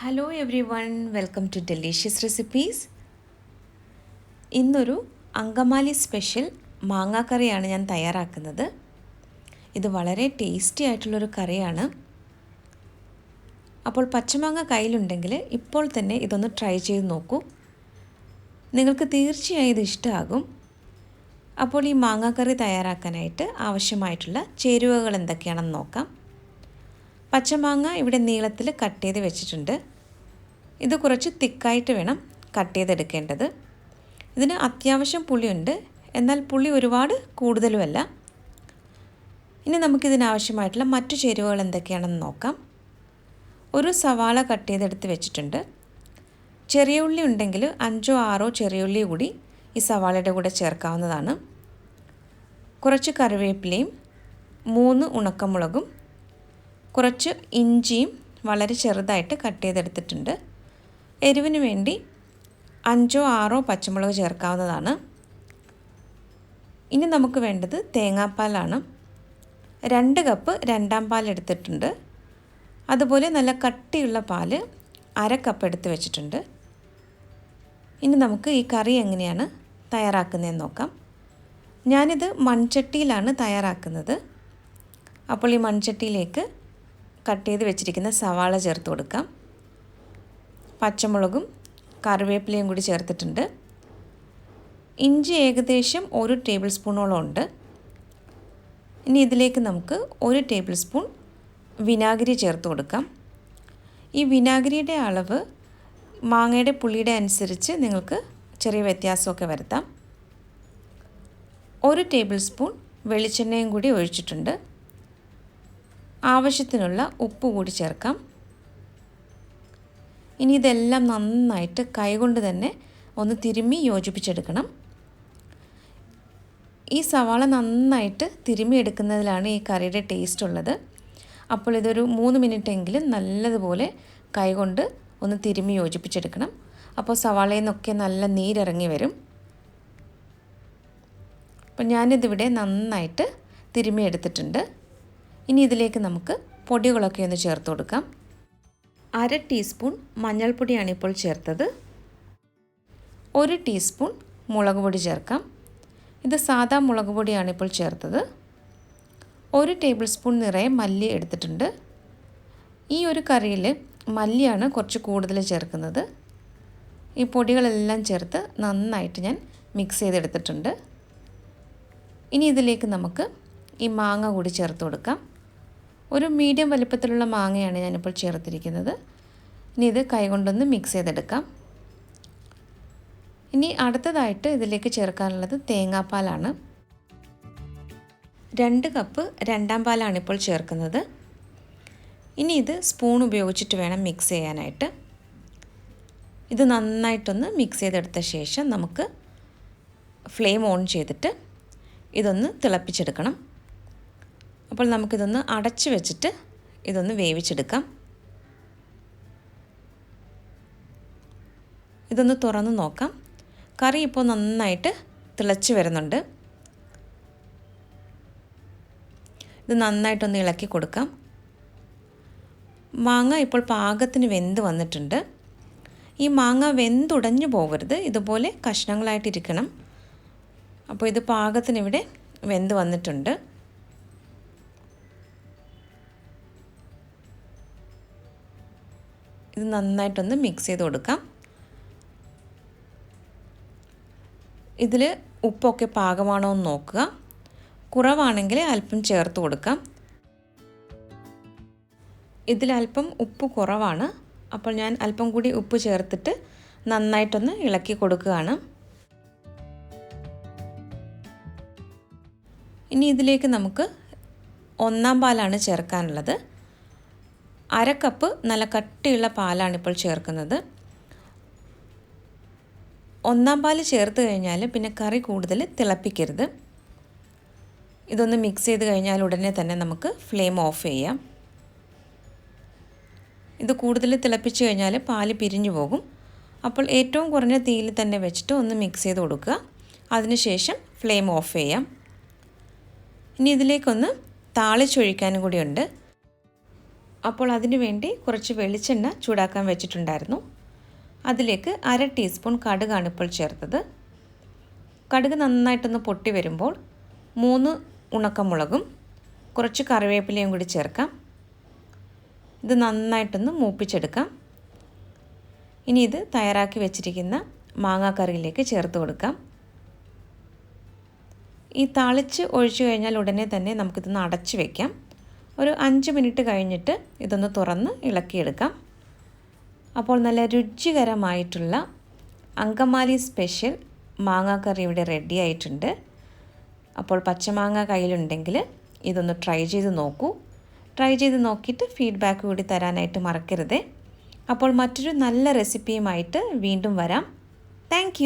Hello everyone, welcome to delicious recipes. ഇന്നൊരു Angamaly special മാങ്ങാ കറിയാണ് ഞാൻ തയ്യാറാക്കുന്നത്. ഇത് വളരെ ടേസ്റ്റി ആയിട്ടുള്ളൊരു കറിയാണ്. അപ്പോൾ പച്ചമാങ്ങ കയ്യിലുണ്ടെങ്കിൽ ഇപ്പോൾ തന്നെ ഇതൊന്ന് ട്രൈ ചെയ്ത് നോക്കൂ. നിങ്ങൾക്ക് തീർച്ചയായും ഇത് ഇഷ്ടമാകും. അപ്പോൾ ഈ മാങ്ങാ കറി തയ്യാറാക്കാനായിട്ട് ആവശ്യമായിട്ടുള്ള ചേരുവകൾ എന്തൊക്കെയാണെന്ന് നോക്കാം. പച്ചമാങ്ങ ഇവിടെ നീളത്തിൽ കട്ട് ചെയ്ത് വെച്ചിട്ടുണ്ട്. ഇത് കുറച്ച് തിക്കായിട്ട് വേണം കട്ട് ചെയ്തെടുക്കേണ്ടത്. ഇതിന് അത്യാവശ്യം പുളിയുണ്ട്, എന്നാൽ പുളി ഒരുപാട് കൂടുതലുമല്ല. ഇനി നമുക്കിതിനാവശ്യമായിട്ടുള്ള മറ്റു ചേരുവകൾ എന്തൊക്കെയാണെന്ന് നോക്കാം. ഒരു സവാള കട്ട് ചെയ്തെടുത്ത് വെച്ചിട്ടുണ്ട്. ചെറിയ ഉള്ളി ഉണ്ടെങ്കിൽ 5-6 ചെറിയ ഉള്ളി കൂടി ഈ സവാളയുടെ കൂടെ ചേർക്കാവുന്നതാണ്. കുറച്ച് കറിവേപ്പിലയും 3 ഉണക്കമുളകും കുറച്ച് ഇഞ്ചിയും വളരെ ചെറുതായിട്ട് കട്ട് ചെയ്തെടുത്തിട്ടുണ്ട്. എരിവിന് വേണ്ടി 5-6 പച്ചമുളക് ചേർക്കാവുന്നതാണ്. ഇനി നമുക്ക് വേണ്ടത് തേങ്ങാപ്പാലാണ്. 2 കപ്പ് രണ്ടാം പാൽ എടുത്തിട്ടുണ്ട്. അതുപോലെ നല്ല കട്ടിയുള്ള പാല് 1/2 കപ്പ് എടുത്ത് വെച്ചിട്ടുണ്ട്. ഇനി നമുക്ക് ഈ കറി എങ്ങനെയാണ് തയ്യാറാക്കുന്നതെന്ന് നോക്കാം. ഞാനിത് മൺചട്ടിയിലാണ് തയ്യാറാക്കുന്നത്. അപ്പോൾ ഈ മൺചട്ടിയിലേക്ക് കട്ട് ചെയ്ത് വെച്ചിരിക്കുന്ന സവാള ചേർത്ത് കൊടുക്കാം. പച്ചമുളകും കറിവേപ്പിലയും കൂടി ചേർത്തിട്ടുണ്ട്. ഇഞ്ചി ഏകദേശം 1 ടേബിൾ സ്പൂണോളം ഉണ്ട്. ഇനി ഇതിലേക്ക് നമുക്ക് 1 ടേബിൾ സ്പൂൺ വിനാഗിരി ചേർത്ത് കൊടുക്കാം. ഈ വിനാഗിരിയുടെ അളവ് മാങ്ങയുടെ പുളിയുടെ അനുസരിച്ച് നിങ്ങൾക്ക് ചെറിയ വ്യത്യാസമൊക്കെ വരുത്താം. 1 ടേബിൾ സ്പൂൺ വെളിച്ചെണ്ണയും കൂടി ഒഴിച്ചിട്ടുണ്ട്. ആവശ്യത്തിനുള്ള ഉപ്പ് കൂടി ചേർക്കാം. ഇനി ഇതെല്ലാം നന്നായിട്ട് കൈകൊണ്ട് തന്നെ ഒന്ന് തിരുമ്മി യോജിപ്പിച്ചെടുക്കണം. ഈ സവാള നന്നായിട്ട് തിരുമ്മി എടുക്കുന്നതിലാണ് ഈ കറിയുടെ ടേസ്റ്റ് ഉള്ളത്. അപ്പോൾ ഇതൊരു 3 മിനിറ്റെങ്കിലും നല്ലതുപോലെ കൈകൊണ്ട് ഒന്ന് തിരുമ്മി യോജിപ്പിച്ചെടുക്കണം. അപ്പോൾ സവാളയിൽ നിന്നൊക്കെ നല്ല നീരിറങ്ങി വരും. അപ്പോൾ ഞാനിതിവിടെ നന്നായിട്ട് തിരുമ്മി എടുത്തിട്ടുണ്ട്. ഇനി ഇതിലേക്ക് നമുക്ക് പൊടികളൊക്കെ ഒന്ന് ചേർത്ത് കൊടുക്കാം. 1/2 ടീസ്പൂൺ മഞ്ഞൾപ്പൊടിയാണ് ഇപ്പോൾ ചേർത്തത്. 1 ടീസ്പൂൺ മുളക് പൊടി ചേർക്കാം. ഇത് സാദാ മുളക് പൊടിയാണ് ഇപ്പോൾ ചേർത്തത്. 1 ടേബിൾ സ്പൂൺ നിറയെ മല്ലി എടുത്തിട്ടുണ്ട്. ഈ ഒരു കറിയിൽ മല്ലിയാണ് കുറച്ച് കൂടുതൽ ചേർക്കുന്നത്. ഈ പൊടികളെല്ലാം ചേർത്ത് നന്നായിട്ട് ഞാൻ മിക്സ് ചെയ്തെടുത്തിട്ടുണ്ട്. ഇനി ഇതിലേക്ക് നമുക്ക് ഈ മാങ്ങ കൂടി ചേർത്ത് കൊടുക്കാം. ഒരു മീഡിയം വലിപ്പത്തിലുള്ള മാങ്ങയാണ് ഞാനിപ്പോൾ ചേർത്തിരിക്കുന്നത്. ഇനി ഇത് കൈകൊണ്ടൊന്ന് മിക്സ് ചെയ്തെടുക്കാം. ഇനി അടുത്തതായിട്ട് ഇതിലേക്ക് ചേർക്കാനുള്ളത് തേങ്ങാപ്പാലാണ്. 2 കപ്പ് രണ്ടാം പാലാണ് ഇപ്പോൾ ചേർക്കുന്നത്. ഇനി ഇത് സ്പൂൺ ഉപയോഗിച്ചിട്ട് വേണം മിക്സ് ചെയ്യാനായിട്ട്. ഇത് നന്നായിട്ടൊന്ന് മിക്സ് ചെയ്തെടുത്ത ശേഷം നമുക്ക് ഫ്ലെയിം ഓൺ ചെയ്തിട്ട് ഇതൊന്ന് തിളപ്പിച്ചെടുക്കണം. അപ്പോൾ നമുക്കിതൊന്ന് അടച്ച് വെച്ചിട്ട് ഇതൊന്ന് വേവിച്ചെടുക്കാം. ഇതൊന്ന് തുറന്ന് നോക്കാം. കറി ഇപ്പോൾ നന്നായിട്ട് തിളച്ച് വരുന്നുണ്ട്. ഇത് നന്നായിട്ടൊന്ന് ഇളക്കി കൊടുക്കാം. മാങ്ങ ഇപ്പോൾ പാകത്തിന് വെന്ത് വന്നിട്ടുണ്ട്. ഈ മാങ്ങ വെന്തുടഞ്ഞു പോകരുത്, ഇതുപോലെ കഷ്ണങ്ങളായിട്ടിരിക്കണം. അപ്പോൾ ഇത് പാകത്തിനിവിടെ വെന്ത് വന്നിട്ടുണ്ട്. ഇത് നന്നായിട്ടൊന്ന് മിക്സ് ചെയ്ത് കൊടുക്കാം. ഇതിൽ ഉപ്പൊക്കെ പാകമാണോ എന്ന് നോക്കുക. കുറവാണെങ്കിൽ അല്പം ചേർത്ത് കൊടുക്കാം. ഇതിലല്പം ഉപ്പ് കുറവാണ്. അപ്പോൾ ഞാൻ അല്പം കൂടി ഉപ്പ് ചേർത്തിട്ട് നന്നായിട്ടൊന്ന് ഇളക്കി കൊടുക്കുകയാണ്. ഇനി ഇതിലേക്ക് നമുക്ക് 1-ാം പാലാണ് ചേർക്കാനുള്ളത്. 1/2 കപ്പ് നല്ല കട്ടിയുള്ള പാലാണ് ഇപ്പോൾ ചേർക്കുന്നത്. 1-ാം പാൽ ചേർത്ത് കഴിഞ്ഞാൽ പിന്നെ കറി കൂടുതൽ തിളപ്പിക്കരുത്. ഇതൊന്ന് മിക്സ് ചെയ്ത് കഴിഞ്ഞാൽ ഉടനെ തന്നെ നമുക്ക് ഫ്ലെയിം ഓഫ് ചെയ്യാം. ഇത് കൂടുതൽ തിളപ്പിച്ച് കഴിഞ്ഞാൽ പാല് പിരിഞ്ഞു പോകും. അപ്പോൾ ഏറ്റവും കുറഞ്ഞ തീയിൽ തന്നെ വെച്ചിട്ട് ഒന്ന് മിക്സ് ചെയ്ത് കൊടുക്കുക. അതിനുശേഷം ഫ്ലെയിം ഓഫ് ചെയ്യാം. ഇനി ഇതിലേക്കൊന്ന് താളിച്ചൊഴിക്കാനും കൂടിയുണ്ട്. അപ്പോൾ അതിനു വേണ്ടി കുറച്ച് വെളിച്ചെണ്ണ ചൂടാക്കാൻ വെച്ചിട്ടുണ്ടായിരുന്നു. അതിലേക്ക് 1/2 ടീസ്പൂൺ കടുകാണ് ഇപ്പോൾ ചേർത്തത്. കടുക് നന്നായിട്ടൊന്ന് പൊട്ടി വരുമ്പോൾ 3 ഉണക്കമുളകും കുറച്ച് കറിവേപ്പിലയും കൂടി ചേർക്കാം. ഇത് നന്നായിട്ടൊന്ന് മൂപ്പിച്ചെടുക്കാം. ഇനി ഇത് തയ്യാറാക്കി വെച്ചിരിക്കുന്ന മാങ്ങാക്കറിയിലേക്ക് ചേർത്ത് കൊടുക്കാം. ഈ താളിച്ച് ഒഴിച്ചു കഴിഞ്ഞാൽ ഉടനെ തന്നെ നമുക്കിതൊന്ന് അടച്ച് വയ്ക്കാം. ഒരു 5 മിനിറ്റ് കഴിഞ്ഞിട്ട് ഇതൊന്ന് തുറന്ന് ഇളക്കിയെടുക്കാം. അപ്പോൾ നല്ല രുചികരമായിട്ടുള്ള അങ്കമാലി സ്പെഷ്യൽ മാങ്ങാ കറി ഇവിടെ റെഡി ആയിട്ടുണ്ട്. അപ്പോൾ പച്ചമാങ്ങ കയ്യിലുണ്ടെങ്കിൽ ഇതൊന്ന് ട്രൈ ചെയ്ത് നോക്കൂ. ട്രൈ ചെയ്ത് നോക്കിയിട്ട് ഫീഡ്ബാക്ക് കൂടി തരാനായിട്ട് മറക്കരുത്. അപ്പോൾ മറ്റൊരു നല്ല റെസിപ്പിയുമായിട്ട് വീണ്ടും വരാം. താങ്ക്